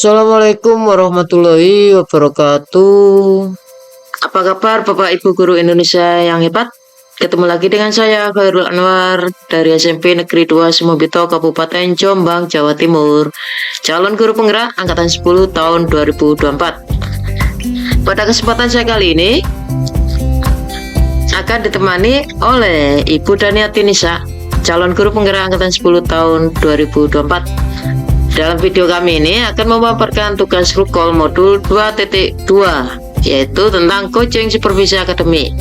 Assalamualaikum warahmatullahi wabarakatuh. Apa kabar Bapak Ibu Guru Indonesia yang hebat? Ketemu lagi dengan saya Khairul Anwar dari SMP Negeri 2 Sumobito, Kabupaten Jombang, Jawa Timur. Calon guru penggerak angkatan 10 tahun 2024. Pada kesempatan saya kali ini akan ditemani oleh Ibu Daniati Nisa, calon guru penggerak angkatan 10 tahun 2024. Dalam video kami ini akan memaparkan tugas rukol modul 2.2, yaitu tentang coaching supervisi akademik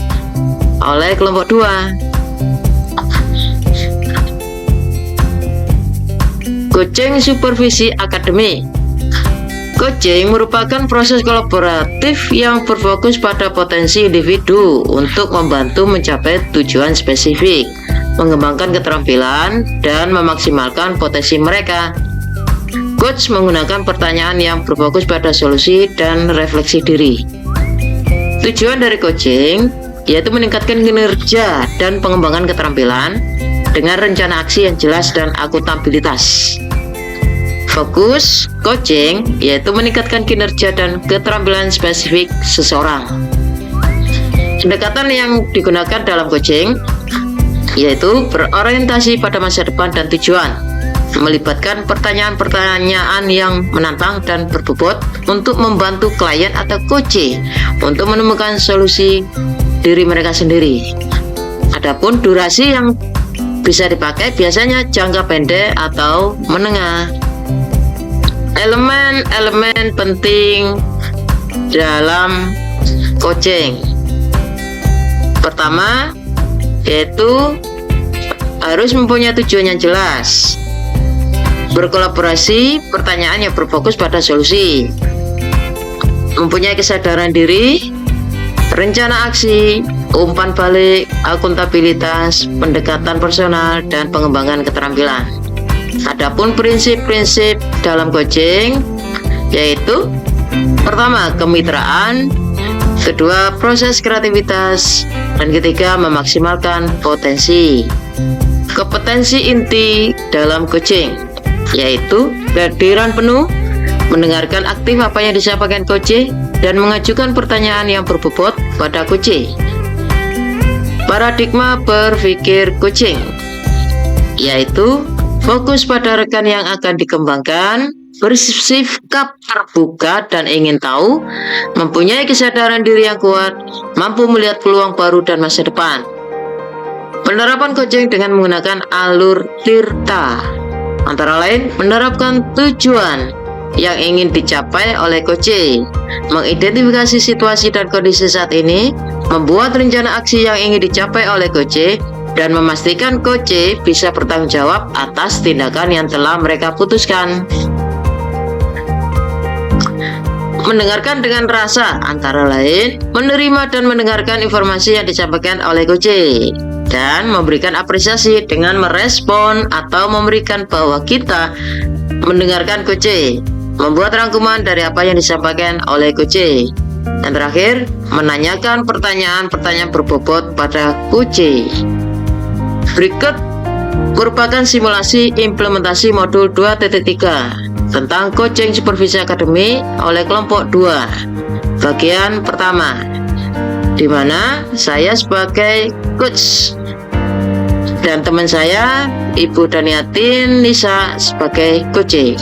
oleh kelompok 2. Coaching supervisi akademik. Coaching merupakan proses kolaboratif yang berfokus pada potensi individu untuk membantu mencapai tujuan spesifik, mengembangkan keterampilan, dan memaksimalkan potensi mereka. Coach menggunakan pertanyaan yang berfokus pada solusi dan refleksi diri. Tujuan dari coaching yaitu meningkatkan kinerja dan pengembangan keterampilan dengan rencana aksi yang jelas dan akuntabilitas. Fokus coaching yaitu meningkatkan kinerja dan keterampilan spesifik seseorang. Pendekatan yang digunakan dalam coaching yaitu berorientasi pada masa depan dan tujuan, melibatkan pertanyaan-pertanyaan yang menantang dan berbobot untuk membantu klien atau coach untuk menemukan solusi diri mereka sendiri. Adapun durasi yang bisa dipakai biasanya jangka pendek atau menengah. Elemen-elemen penting dalam coaching. Pertama, yaitu harus mempunyai tujuan yang jelas. Berkolaborasi, pertanyaan yang berfokus pada solusi. Mempunyai kesadaran diri, rencana aksi, umpan balik, akuntabilitas, pendekatan personal, dan pengembangan keterampilan. Adapun prinsip-prinsip dalam coaching yaitu: pertama, kemitraan, kedua, proses kreativitas, dan ketiga, memaksimalkan potensi. Kompetensi inti dalam coaching yaitu kehadiran penuh, mendengarkan aktif apa yang disampaikan coach, dan mengajukan pertanyaan yang berbobot pada coach. Paradigma berpikir coaching yaitu fokus pada rekan yang akan dikembangkan, bersikap terbuka dan ingin tahu, mempunyai kesadaran diri yang kuat, mampu melihat peluang baru dan masa depan. Penerapan coaching dengan menggunakan alur Tirta antara lain menerapkan tujuan yang ingin dicapai oleh coach, mengidentifikasi situasi dan kondisi saat ini, membuat rencana aksi yang ingin dicapai oleh coach, dan memastikan coach bisa bertanggung jawab atas tindakan yang telah mereka putuskan. Mendengarkan dengan rasa antara lain menerima dan mendengarkan informasi yang disampaikan oleh coach, dan memberikan apresiasi dengan merespon atau memberikan bahwa kita mendengarkan coach, membuat rangkuman dari apa yang disampaikan oleh coach, dan terakhir menanyakan pertanyaan-pertanyaan berbobot pada coach. Berikut merupakan simulasi implementasi modul 2.3 tentang coaching supervisi akademik oleh kelompok 2. Bagian pertama, di mana saya sebagai coach dan teman saya Ibu Daniati Nisa sebagai coach.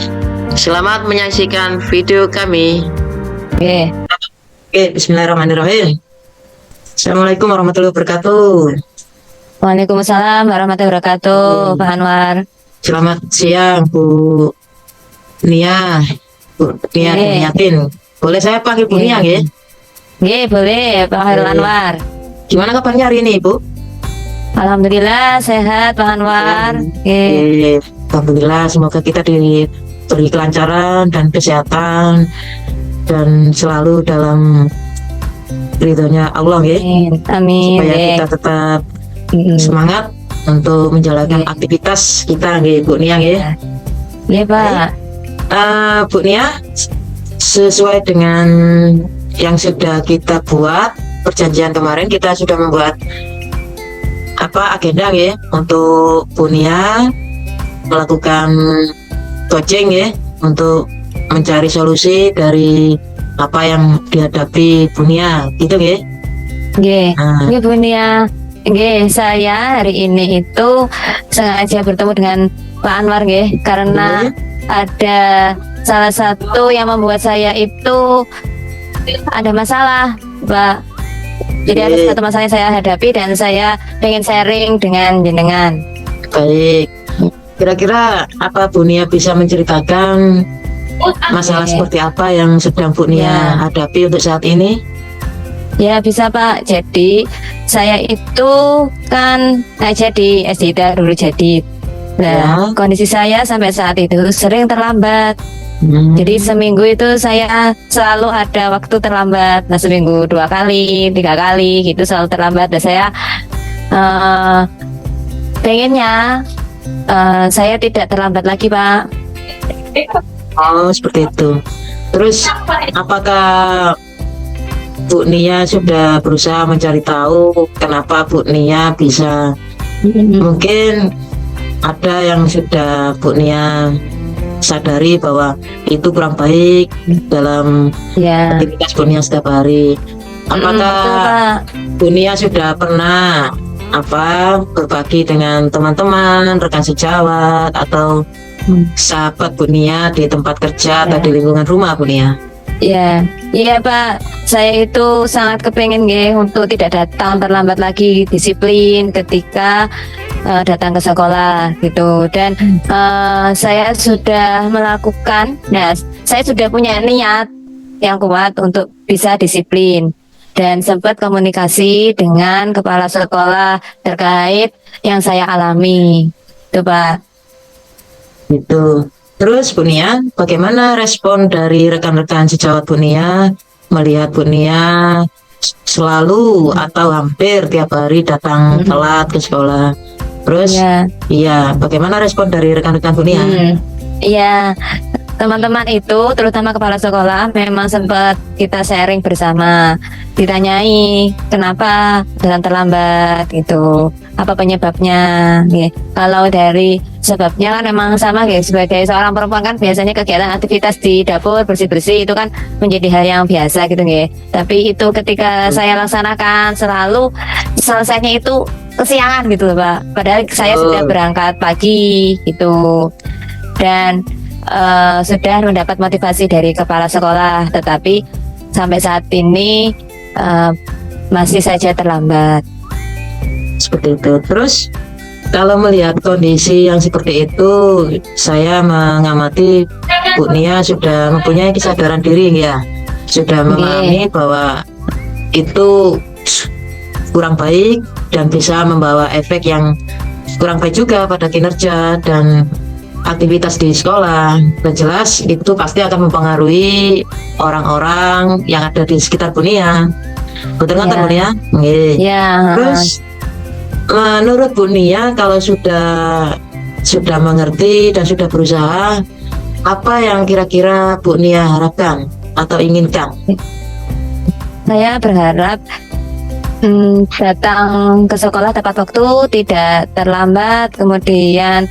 Selamat menyaksikan video kami. Oke, bismillahirrahmanirrahim. Assalamualaikum warahmatullahi wabarakatuh. Waalaikumsalam warahmatullahi wabarakatuh, Pak Anwar. Selamat siang, Bu Nia. Bu Nia Daniatin. Boleh saya panggil Bu Nia, nggih? Nggih, boleh, Pak Khairul Anwar. Gimana kabarnya hari ini, Bu? Alhamdulillah sehat, Pak Anwar. Alhamdulillah, semoga kita diberi kelancaran dan kesehatan dan selalu dalam ridhonya Allah, ya. Amin. Supaya kita tetap semangat untuk menjalankan aktivitas kita, nggih, Bu Nia, nggih. Iya, Pak. Bu Nia, sesuai dengan yang sudah kita buat perjanjian kemarin, kita sudah membuat agenda ya untuk Bu Nia melakukan coaching ya untuk mencari solusi dari apa yang dihadapi Bunia, gitu ya? Nggih. Nah, Nggih Bu Nia. Nggih, saya hari ini itu sengaja bertemu dengan Pak Anwar nggih karena ada salah satu yang membuat saya itu ada masalah, Pak. Jadi ada Oke. satu masalah yang saya hadapi dan saya pengen sharing dengan jenengan. baik. Kira-kira apa Bunia bisa menceritakan masalah Oke. seperti apa yang sedang Bunia Ya. hadapi untuk saat ini? Ya bisa Pak. Jadi saya itu kan jadi SDITA dulu jadi. Nah, Ya. kondisi saya sampai saat itu sering terlambat. Jadi seminggu itu saya selalu ada waktu terlambat. Nah seminggu 2 kali, 3 kali gitu selalu terlambat. Dan saya eh, pengennya saya tidak terlambat lagi Pak. Oh, seperti itu. Terus apakah Bu Nia sudah berusaha mencari tahu kenapa Bu Nia bisa, mungkin ada yang sudah Bu Nia sadari bahwa itu kurang baik dalam Ya. aktivitas Bu Nia setiap hari. Betul, Apakah Pak. Bu Nia sudah pernah berbagi dengan teman-teman, rekan sejawat atau sahabat Bu Nia di tempat kerja atau Ya. di lingkungan rumah Bu Nia? Ya, iya Pak. Saya itu sangat kepengen untuk tidak datang terlambat lagi, disiplin ketika datang ke sekolah gitu. Dan saya sudah melakukan, nah saya sudah punya niat yang kuat untuk bisa disiplin dan sempat komunikasi dengan kepala sekolah terkait yang saya alami, itu Pak. Gitu. Terus Bu Nia, bagaimana respon dari rekan-rekan sejawat Bu Nia melihat Bu Nia selalu atau hampir tiap hari datang telat ke sekolah? Terus, Ya. iya, bagaimana respon dari rekan-rekan Bu Nia? Iya, teman-teman itu terutama kepala sekolah memang sempat kita sharing bersama, ditanyai kenapa datang terlambat gitu, apa penyebabnya gitu. Kalau dari sebabnya kan memang sama sebagai seorang perempuan kan biasanya kegiatan aktivitas di dapur bersih-bersih itu kan menjadi hal yang biasa gitu tapi itu ketika saya laksanakan selalu selesainya itu kesiangan gitu loh Pak, padahal saya sudah berangkat pagi gitu dan sudah mendapat motivasi dari kepala sekolah, tetapi sampai saat ini masih saja terlambat. Seperti itu. Terus, kalau melihat kondisi yang seperti itu, saya mengamati Bu Nia sudah mempunyai kesadaran diri ya, sudah memahami bahwa itu kurang baik dan bisa membawa efek yang kurang baik juga pada kinerja dan aktivitas di sekolah. Dan jelas itu pasti akan mempengaruhi orang-orang yang ada di sekitar Bu Nia. Betul nggak Bu Nia? Nggih. Ya. Terus menurut Bu Nia, kalau sudah mengerti dan sudah berusaha, apa yang kira-kira Bu Nia harapkan atau inginkan? Saya berharap datang ke sekolah tepat waktu, tidak terlambat, kemudian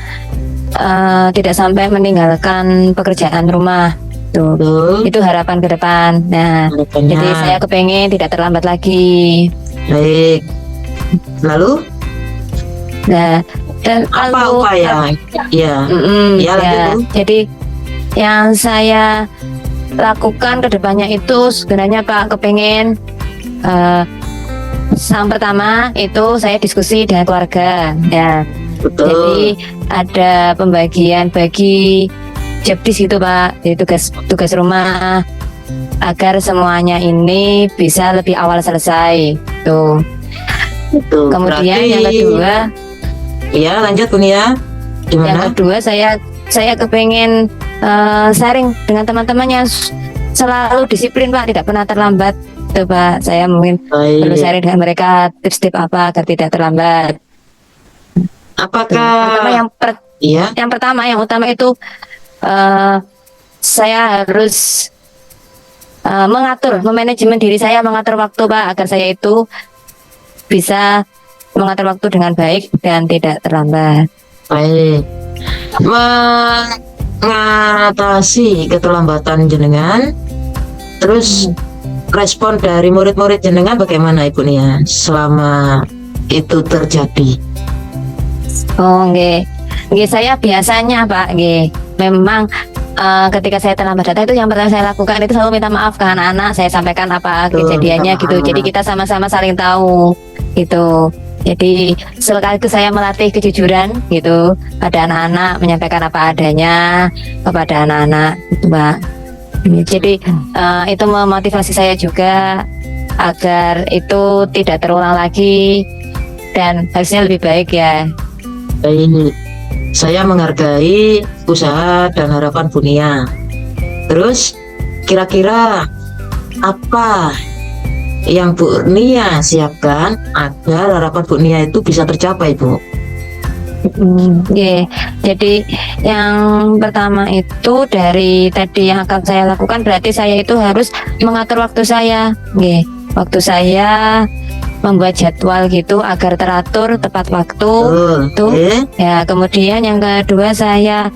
tidak sampai meninggalkan pekerjaan rumah. Tuh. Betul. Itu harapan ke depan. Nah, Harapannya. jadi saya kepengen tidak terlambat lagi. Baik. Lalu Nah, dan apa lalu upaya? Ya, ya, lanjut, Bu. jadi yang saya lakukan ke depannya itu sebenarnya Pak kepengen yang pertama itu saya diskusi dengan keluarga ya. Betul. Jadi ada pembagian bagi job desk gitu Pak, jadi tugas rumah agar semuanya ini bisa lebih awal selesai tuh. Betul. Kemudian Berarti- yang kedua, Ya, lanjut Bu Nia. yang Gimana? kedua saya kepengen sharing dengan teman-teman yang selalu disiplin Pak, tidak pernah terlambat tuh Pak. Saya mungkin perlu Baik. sharing dengan mereka tips-tips apa agar tidak terlambat. Pertama Apakah iya? yang pertama yang utama itu saya harus memanajemen diri saya, mengatur waktu Pak, agar saya itu bisa mengatur waktu dengan baik dan tidak terlambat. Baik. mengatasi keterlambatan jenengan, terus respon dari murid-murid jenengan bagaimana Ibu Nia selama itu terjadi? Oh, nggih. Nggih, saya biasanya Pak, nggih. Memang ketika saya terlambat datang itu yang pertama saya lakukan itu selalu minta maaf ke anak-anak, saya sampaikan apa kejadiannya minta gitu. maaf. Jadi kita sama-sama saling tahu gitu. Jadi sekaligus saya melatih kejujuran gitu pada anak-anak, menyampaikan apa adanya kepada anak-anak, gitu, Mbak. Jadi itu memotivasi saya juga agar itu tidak terulang lagi dan harusnya lebih baik ya. Baik, saya menghargai usaha dan harapan Bu Nia. Terus kira-kira apa yang Bu Nia siapkan agar harapan Bu Nia itu bisa tercapai, Bu? Oke, jadi yang pertama itu dari tadi yang akan saya lakukan berarti saya itu harus mengatur waktu saya, oke, waktu saya membuat jadwal gitu agar teratur tepat waktu. Tuh. Oke. Ya, kemudian yang kedua saya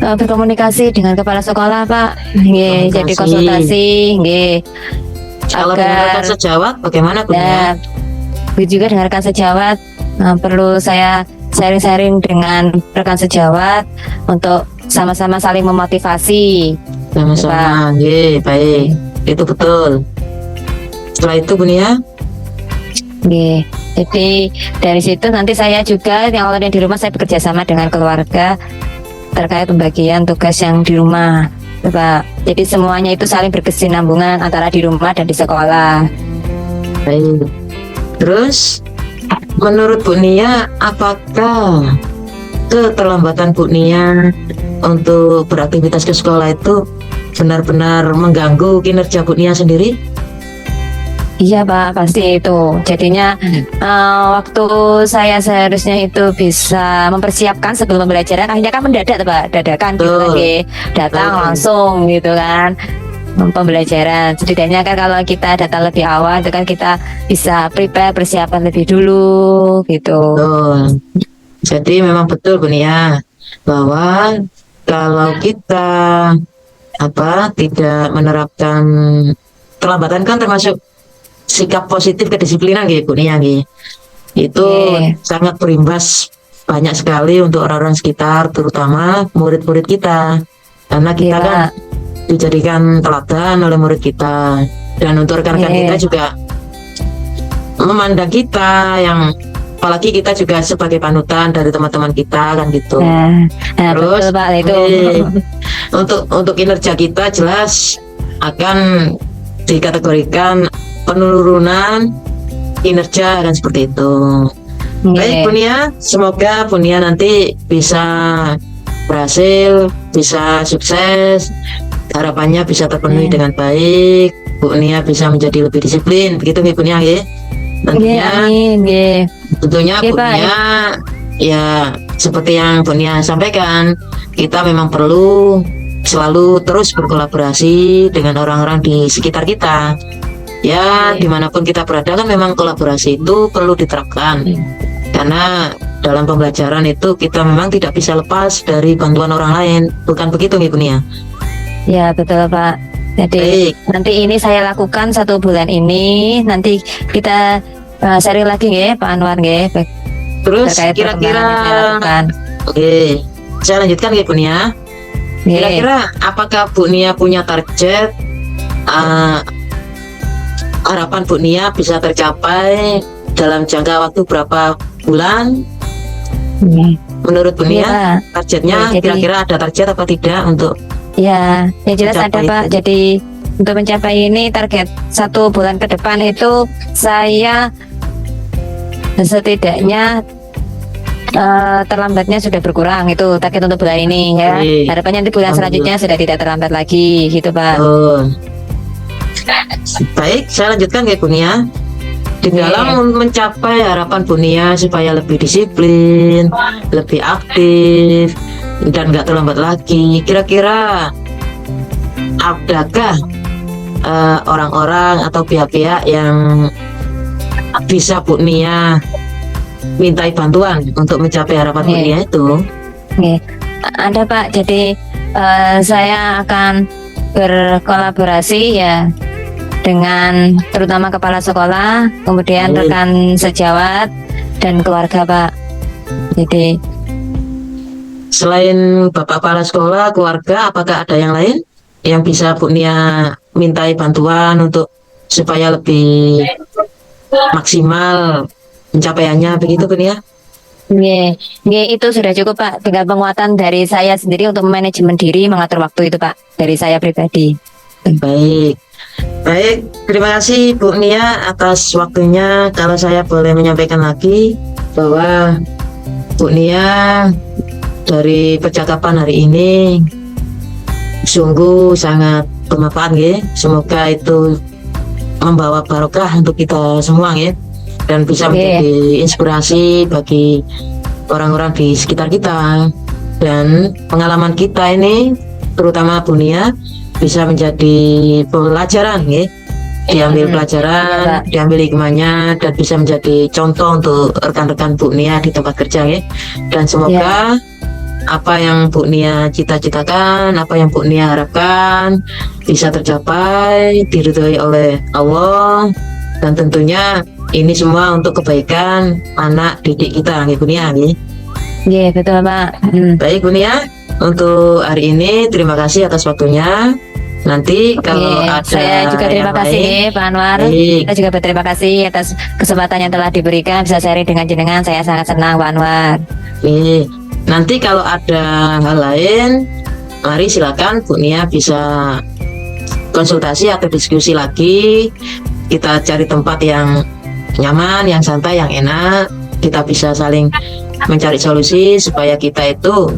berkomunikasi dengan kepala sekolah Pak, nggih, jadi konsultasi, nggih. Kalau dengan rekan sejawat bagaimana Bu Nia? Begitu juga dengan rekan sejawat, perlu saya sharing-sharing dengan rekan sejawat untuk sama-sama saling memotivasi. Sama-sama, nggih, baik. Itu betul. Setelah itu Bu Nia? Nggih. Jadi dari situ nanti saya juga yang awalnya di rumah saya bekerja sama dengan keluarga terkait pembagian tugas yang di rumah, Pak. Jadi semuanya itu saling berkesinambungan antara di rumah dan di sekolah. Baik. Terus menurut Bu Nia, apakah keterlambatan Bu Nia untuk beraktivitas ke sekolah itu benar-benar mengganggu kinerja Bu Nia sendiri? Iya Pak, pasti itu. Jadinya waktu saya seharusnya itu bisa mempersiapkan sebelum pembelajaran, akhirnya kan mendadak Pak, dadakan gitu lagi, datang langsung gitu kan pembelajaran. Setidaknya kan kalau kita datang lebih awal itu kan kita bisa prepare persiapan lebih dulu gitu. Betul. Jadi memang betul Bu Nia bahwa kalau kita tidak menerapkan terlambatan kan termasuk sikap positif kedisiplinan gitu Bu Nia gitu. Itu sangat berimbas banyak sekali untuk orang-orang sekitar, terutama murid-murid kita, karena kita kan dijadikan teladan oleh murid kita, dan untuk rekan-rekan kita juga memandang kita, yang apalagi kita juga sebagai panutan dari teman-teman kita kan gitu. Terus betul, Pak, itu. untuk kinerja kita jelas akan dikategorikan penurunan kinerja dan seperti itu. Baik Bu Nia, semoga Bu Nia nanti bisa berhasil, bisa sukses, harapannya bisa terpenuhi dengan baik. Bu Nia bisa menjadi lebih disiplin, begitu Bu Nia ya. Nantinya tentunya Bu Nia ya seperti yang Bu Nia sampaikan, kita memang perlu selalu terus berkolaborasi dengan orang-orang di sekitar kita. Ya, dimanapun kita berada kan memang kolaborasi itu perlu diterapkan. Karena dalam pembelajaran itu kita memang tidak bisa lepas dari bantuan orang lain. Bukan begitu Ibu Nia? Ya, betul Pak. Jadi nanti ini saya lakukan 1 bulan ini. Nanti kita sharing lagi ya Pak Anwar ya. Terus kira-kira saya lanjutkan Ibu Nia. Kira-kira apakah Bu Nia punya target harapan Bu Nia bisa tercapai dalam jangka waktu berapa bulan? Menurut Bu Nia, targetnya kira-kira ada target apa tidak untuk? Ya, yang jelas ada Pak. Jadi untuk mencapai ini target 1 bulan ke depan itu saya setidaknya terlambatnya sudah berkurang, itu target untuk bulan ini ya. Harapannya nanti bulan selanjutnya sudah tidak terlambat lagi gitu Pak. Baik, saya lanjutkan ya Bu Nia. Di dalam mencapai harapan Bu Nia supaya lebih disiplin, lebih aktif, dan nggak terlambat lagi, kira-kira adakah orang-orang atau pihak-pihak yang bisa Bu Nia mintai bantuan untuk mencapai harapan Bu Nia itu? ada Pak. Jadi saya akan berkolaborasi ya dengan terutama kepala sekolah, kemudian rekan sejawat dan keluarga Pak. Jadi selain Bapak kepala sekolah, keluarga, apakah ada yang lain yang bisa Bu Nia mintai bantuan untuk supaya lebih maksimal pencapaiannya begitu Bu Nia? itu sudah cukup Pak. Tinggal penguatan dari saya sendiri untuk manajemen diri, mengatur waktu itu Pak, dari saya pribadi. Baik, baik. Terima kasih Bu Nia atas waktunya. Kalau saya boleh menyampaikan lagi bahwa Bu Nia dari percakapan hari ini sungguh sangat bermanfaat ya. Semoga itu membawa barokah untuk kita semua ya, dan bisa menjadi inspirasi bagi orang-orang di sekitar kita, dan pengalaman kita ini terutama Bu Nia bisa menjadi pelajaran ya, diambil pelajaran, diambil hikmahnya, dan bisa menjadi contoh untuk rekan-rekan Bu Nia di tempat kerja ya. Dan semoga apa yang Bu Nia cita-citakan, apa yang Bu Nia harapkan bisa tercapai, diridhoi oleh Allah, dan tentunya ini semua untuk kebaikan anak didik kita ya Bu Nia ya. Iya betul Pak. Baik Bu Nia, untuk hari ini terima kasih atas waktunya. Nanti kalau ada saya juga terima kasih Pak Anwar. Kita juga berterima kasih atas kesempatan yang telah diberikan bisa sharing dengan jenengan. Saya sangat senang Pak Anwar. Nanti kalau ada hal lain, mari silakan Bu Nia bisa konsultasi atau diskusi lagi. Kita cari tempat yang nyaman, yang santai, yang enak. Kita bisa saling mencari solusi supaya kita itu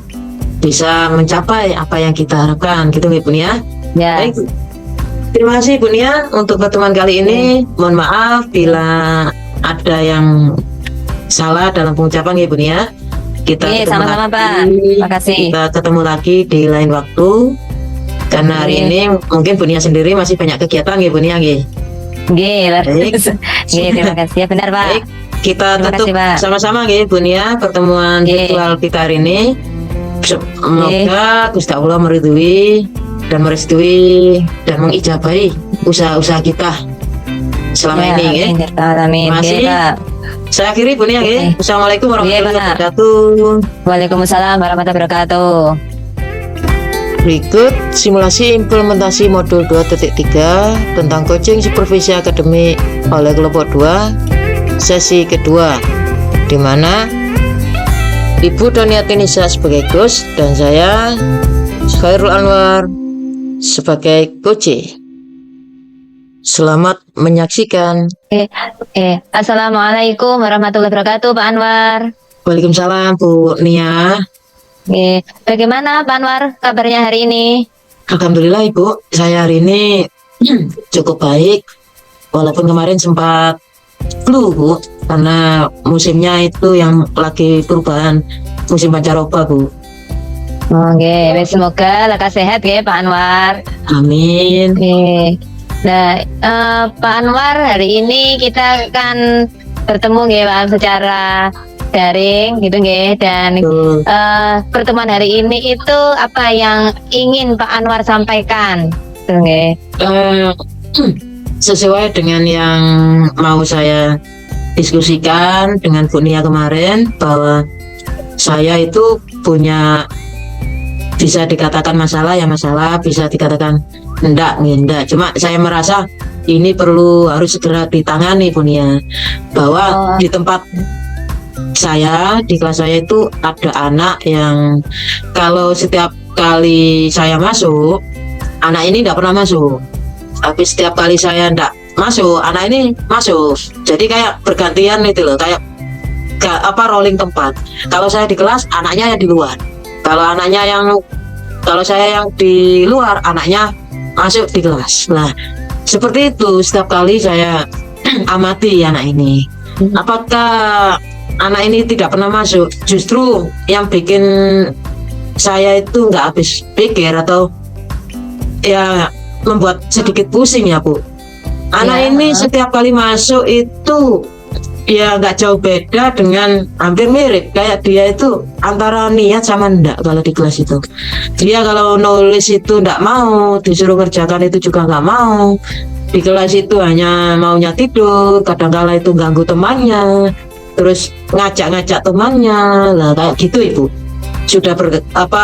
bisa mencapai apa yang kita harapkan, gitu Bu Nia. Baik, terima kasih Bu Nia untuk pertemuan kali ini. Mohon maaf bila ada yang salah dalam pengucapan ya Bu Nia. Kita sama-sama Pak. Terima kasih. Kita ketemu lagi di lain waktu. Karena hari ini mungkin Bu Nia sendiri masih banyak kegiatan ya Bu Nia. Terima kasih ya, benar Pak. Baik, kita tutup sama-sama Bu Nia pertemuan virtual kita hari ini. Semoga Gusti Allah meridhoi dan merestui dan mengijabahi usaha-usaha kita selama ini Amin. Terima kasih. Saya akhiri Bu Nia Assalamualaikum warahmatullahi wabarakatuh. Waalaikumsalam warahmatullahi wabarakatuh. Berikut simulasi implementasi modul 2.3 tentang coaching supervisi akademik oleh kelompok 2 sesi kedua, di mana Ibu Doniati Nisa sebagai host dan saya Khairul Anwar sebagai coach. Selamat menyaksikan. Assalamualaikum warahmatullahi wabarakatuh Pak Anwar. Waalaikumsalam Bu Nia. Bagaimana Pak Anwar kabarnya hari ini? Alhamdulillah Ibu, saya hari ini cukup baik. Walaupun kemarin sempat flu Bu, karena musimnya itu yang lagi perubahan musim pancaroba Bu. Semoga lekas sehat ya Pak Anwar. Amin. Nah, Pak Anwar, hari ini kita akan bertemu Pak secara daring gitu dan pertemuan hari ini itu apa yang ingin Pak Anwar sampaikan sesuai dengan yang mau saya diskusikan dengan Bu Nia kemarin, bahwa saya itu punya, bisa dikatakan masalah, bisa dikatakan enggak. Cuma saya merasa ini harus segera ditangani Bu Nia, bahwa di tempat saya, di kelas saya itu ada anak yang kalau setiap kali saya masuk, anak ini tidak pernah masuk, tapi setiap kali saya tidak masuk, anak ini masuk. Jadi kayak bergantian itu loh, kayak rolling tempat. Kalau saya di kelas, anaknya yang di luar. Kalau saya yang di luar, anaknya masuk di kelas. Nah, seperti itu setiap kali saya amati anak ini. Apakah anak ini tidak pernah masuk? Justru yang bikin saya itu nggak habis pikir atau ya membuat sedikit pusing ya Bu. Anak ini setiap kali masuk itu ya nggak jauh beda dengan hampir mirip kayak dia itu antara niat sama enggak kalau di kelas itu. Dia kalau nulis itu enggak mau, disuruh kerjakan itu juga nggak mau. Di kelas itu hanya maunya tidur, kadang-kala itu ganggu temannya, terus ngajak-ngajak temannya lah kayak gitu ibu. Sudah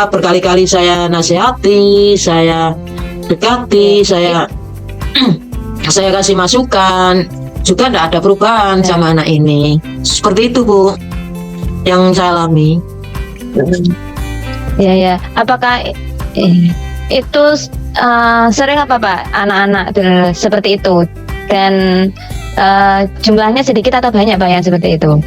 berkali-kali saya nasihati, saya dekati, saya saya kasih masukan, juga tidak ada perubahan sama anak ini. Seperti itu bu yang saya alami. Ya ya. Apakah itu sering apa Pak anak-anak seperti itu, dan jumlahnya sedikit atau banyak Pak yang seperti itu?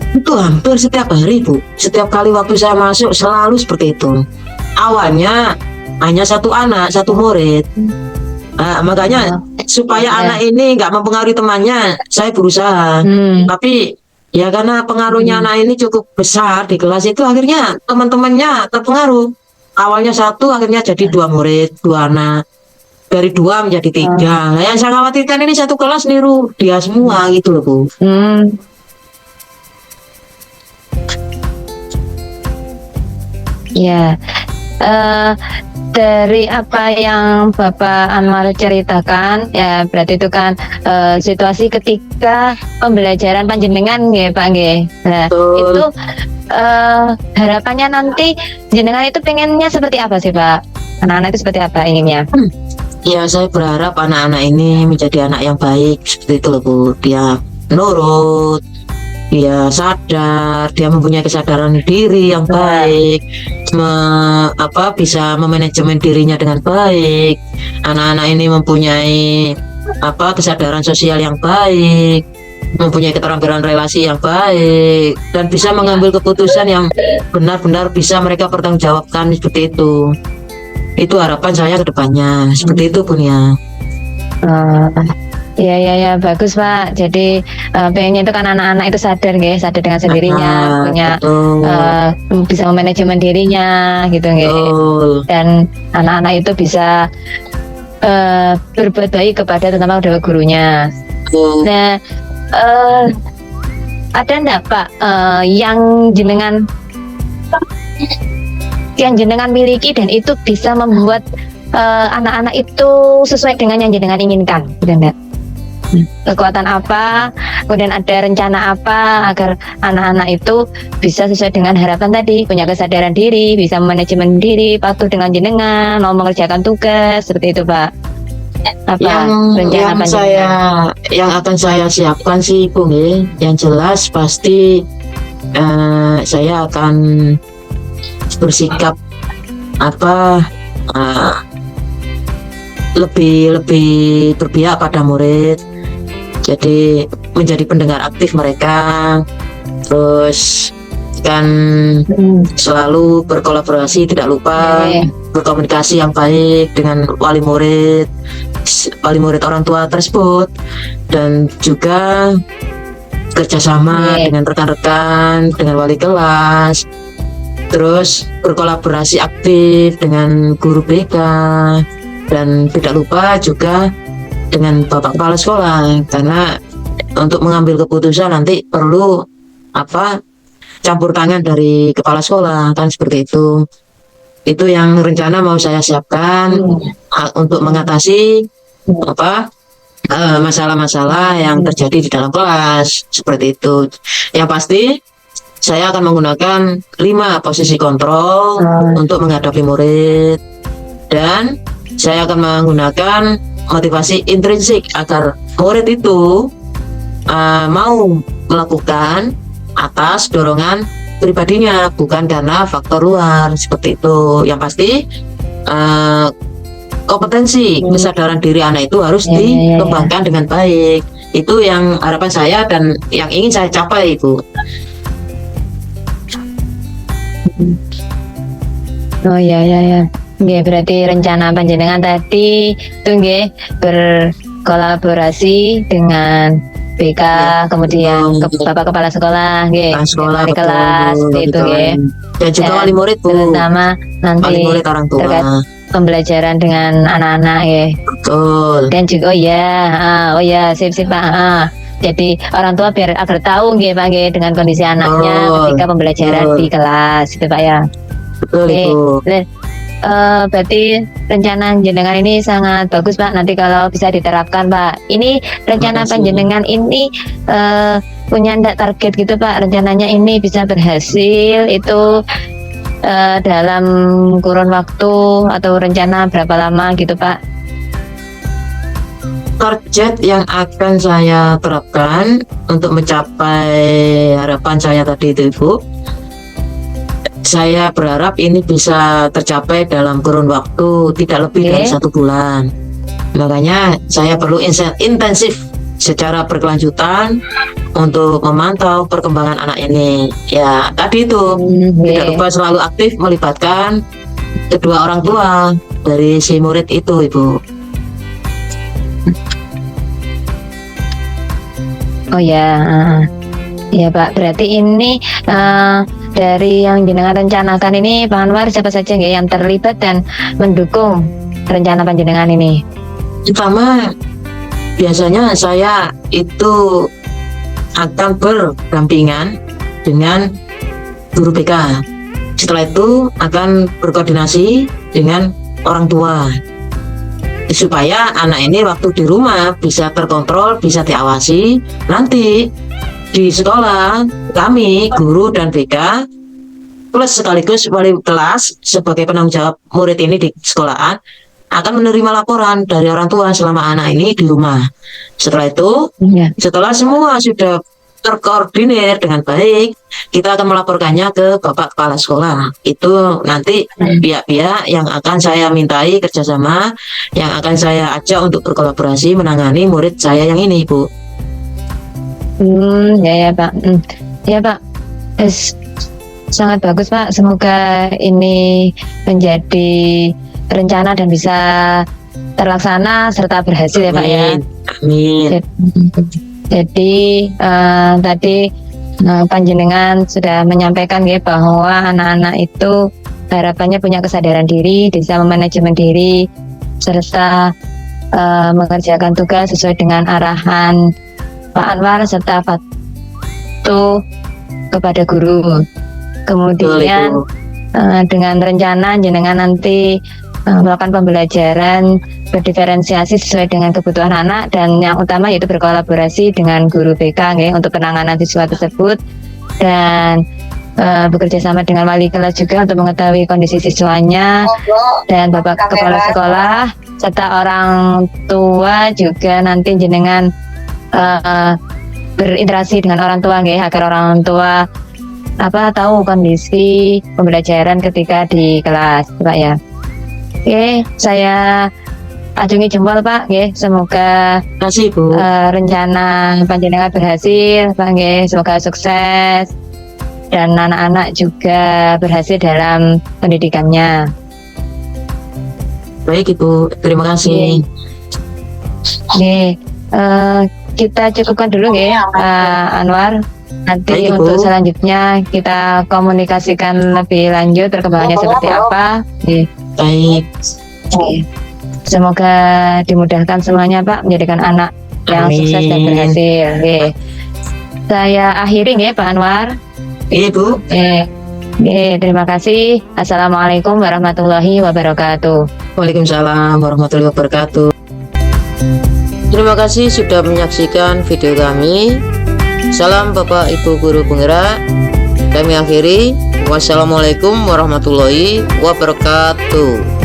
Itu hampir setiap hari bu, setiap kali waktu saya masuk selalu seperti itu. Awalnya hanya satu anak, satu murid. Makanya supaya anak ini nggak mempengaruhi temannya, saya berusaha. Tapi ya karena pengaruhnya anak ini cukup besar di kelas itu, akhirnya teman-temannya terpengaruh. Awalnya satu, akhirnya jadi 2 murid, 2 anak. Dari 2 menjadi 3. Nah, yang saya khawatirkan ini satu kelas niru dia semua gitu loh bu. Ya, dari apa yang Bapak Anwar ceritakan, ya berarti itu kan situasi ketika pembelajaran panjenengan ya Pak nggih. Nah, itu harapannya nanti jenengan itu pengennya seperti apa sih Pak? Anak-anak itu seperti apa inginnya? Ya saya berharap anak-anak ini menjadi anak yang baik seperti itu loh bu. Dia nurut, dia sadar, dia mempunyai kesadaran diri yang baik, bisa memanajemen dirinya dengan baik. Anak-anak ini mempunyai kesadaran sosial yang baik, mempunyai keterampilan relasi yang baik, dan bisa mengambil keputusan yang benar-benar bisa mereka pertanggungjawabkan seperti itu. Itu harapan saya ke depannya, seperti itu pun ya. Ya bagus Pak. Jadi pengennya itu kan anak-anak itu sadar nggih, sadar dengan sendirinya, punya bisa memanajemen dirinya gitu nggih. Dan anak-anak itu bisa berbuat baik kepada terutama kepada gurunya. Nah, ada enggak Pak yang jenengan miliki dan itu bisa membuat anak-anak itu sesuai dengan yang jenengan inginkan, gitu enggak? Kekuatan apa, kemudian ada rencana apa agar anak-anak itu bisa sesuai dengan harapan tadi, punya kesadaran diri, bisa manajemen diri, patuh dengan jenengan, mau mengerjakan tugas, seperti itu Pak. Apa rencana yang akan saya siapkan sih Bu nggih, yang jelas pasti saya akan bersikap lebih berpihak pada murid, jadi menjadi pendengar aktif mereka, terus kan selalu berkolaborasi, tidak lupa berkomunikasi yang baik dengan wali murid orang tua tersebut, dan juga kerjasama dengan rekan-rekan, dengan wali kelas, terus berkolaborasi aktif dengan guru BK, dan tidak lupa juga dengan Bapak Kepala Sekolah, karena untuk mengambil keputusan nanti perlu campur tangan dari Kepala Sekolah, kan seperti itu. Itu yang rencana mau saya siapkan untuk mengatasi masalah-masalah yang terjadi di dalam kelas, seperti itu. Yang pasti saya akan menggunakan 5 posisi kontrol untuk menghadapi murid, dan saya akan menggunakan motivasi intrinsik agar murid itu mau melakukan atas dorongan pribadinya, bukan karena faktor luar, seperti itu. Yang pasti kompetensi kesadaran diri anak itu harus dikembangkan dengan baik. Itu yang harapan saya dan yang ingin saya capai, Ibu. Oh ya. Nggih, berarti rencana panjenengan tadi itu nggih berkolaborasi dengan BK, kemudian Bapak Kepala Sekolah, nggih, wali kelas, itu nggih. Dan juga wali murid, Bu. Terutama nanti wali murid orang tua. Terkait pembelajaran dengan anak-anak, nggih. Betul. Dan juga sip Pak. Jadi orang tua biar agar tahu nggih Pak nggih dengan kondisi anaknya Oh, ketika pembelajaran betul. di kelas gitu Pak ya. Betul Oke. Ibu. Berarti rencana jenengan ini sangat bagus Pak. Nanti kalau bisa diterapkan Pak. Ini rencana Terima kasih. panjenengan ini punya ndak target gitu Pak. Rencananya ini bisa berhasil itu dalam kurun waktu atau rencana berapa lama gitu Pak? Target yang akan saya terapkan untuk mencapai harapan saya tadi itu Ibu, saya berharap ini bisa tercapai dalam kurun waktu tidak lebih dari Oke. 1 bulan. Makanya saya perlu intensif secara berkelanjutan untuk memantau perkembangan anak ini. Ya tadi itu tidak Oke. lupa selalu aktif melibatkan kedua orang tua dari si murid itu Ibu. Oh ya, ya Pak. Berarti ini dari yang jenengan rencanakan ini Pak Anwar siapa saja nggih yang terlibat dan mendukung rencana panjenengan ini? Pertama, biasanya saya itu akan berdampingan dengan guru BK. Setelah itu akan berkoordinasi dengan orang tua supaya anak ini waktu di rumah bisa terkontrol, bisa diawasi. Nanti di sekolah kami, guru dan BK plus sekaligus wali kelas sebagai penanggung jawab murid ini di sekolahan akan menerima laporan dari orang tua selama anak ini di rumah. Setelah itu, Ya. setelah semua sudah terkoordinir dengan baik, kita akan melaporkannya ke Bapak Kepala Sekolah. Itu nanti pihak-pihak yang akan saya mintai kerjasama, yang akan saya ajak untuk berkolaborasi menangani murid saya yang ini, Ibu. Ya Pak. Ya Pak. Sangat bagus Pak. Semoga ini menjadi rencana dan bisa terlaksana serta berhasil ya Pak ya. Amin. Jadi tadi panjenengan sudah menyampaikan ya bahwa anak-anak itu harapannya punya kesadaran diri, bisa memanajemen diri, serta mengerjakan tugas sesuai dengan arahan Pak Anwar serta patuh kepada guru. Kemudian dengan rencana jenengan nanti melakukan pembelajaran berdiferensiasi sesuai dengan kebutuhan anak dan yang utama yaitu berkolaborasi dengan guru BK nggih, untuk penanganan siswa tersebut dan bekerja sama dengan wali kelas juga untuk mengetahui kondisi siswanya dan Bapak Kepala Sekolah serta orang tua juga nanti jenengan berinteraksi dengan orang tua nggih, agar orang tua tahu kondisi pembelajaran ketika di kelas Pak ya. Oke, saya acungi jempol Pak nggih, semoga Terima kasih, Bu. rencana panjenengan berhasil Pak nggih, semoga sukses dan anak-anak juga berhasil dalam pendidikannya. Baik, Ibu. Terima kasih. Oke, kita cukupkan dulu nggih Pak Anwar. Nanti Baik, Ibu. untuk selanjutnya kita komunikasikan lebih lanjut perkembangannya seperti apa. Oke. Baik. Oke. Semoga dimudahkan semuanya Pak menjadikan anak yang Amin. sukses dan berhasil. Oke. Saya akhiri ya Pak Anwar. Iya, Bu. Oke, terima kasih. Assalamualaikum warahmatullahi wabarakatuh. Waalaikumsalam warahmatullahi wabarakatuh. Terima kasih sudah menyaksikan video kami. Salam Bapak Ibu Guru Penggerak. Kami akhiri. Wassalamualaikum warahmatullahi wabarakatuh.